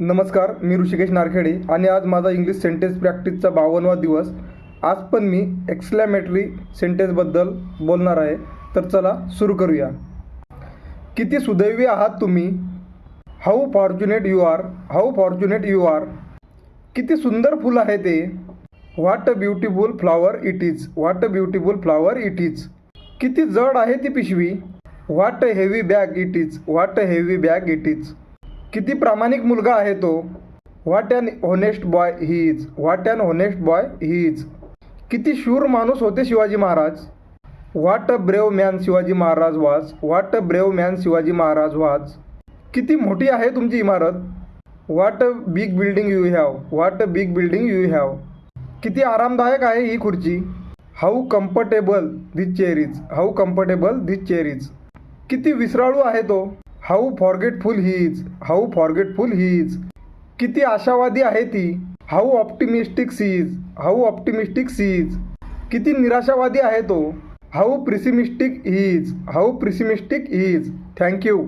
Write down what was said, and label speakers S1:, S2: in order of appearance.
S1: नमस्कार, मी ऋषिकेश नारखेडे आणि आज माझा इंग्लिश सेंटेन्स प्रॅक्टिसचा 52वा दिवस. आज पण मी एक्सक्लॅमेटरी सेंटेन्सबद्दल बोलणार आहे. तर चला सुरू करूया. किती सुदैवी आहात तुम्ही. How fortunate you are. How fortunate you are. किती सुंदर फूल आहे ते. What a beautiful flower it is. What a beautiful flower it is. किती जड आहे ती पिशवी. What a heavy bag it is. What a heavy bag it is. किती प्रामाणिक मुलगा आहे तो. What an honest boy he is. What an honest boy he is. किती शूर माणूस होते Shivaji Maharaj. What a brave man Shivaji Maharaj was. What a brave man Shivaji Maharaj was. किती मोठी आहे तुमची इमारत. What a big building you have. What a big building you have. किती आरामदायक आहे ही खुर्ची. How comfortable this chair is. How comfortable this chair is. किती विसराळू आहे तो. How forgetful he is. How forgetful he is. किती आशावादी आहे ती. How optimistic she is. How optimistic she is. किती निराशावादी आहे तो. How pessimistic he is. How pessimistic he is. Thank you.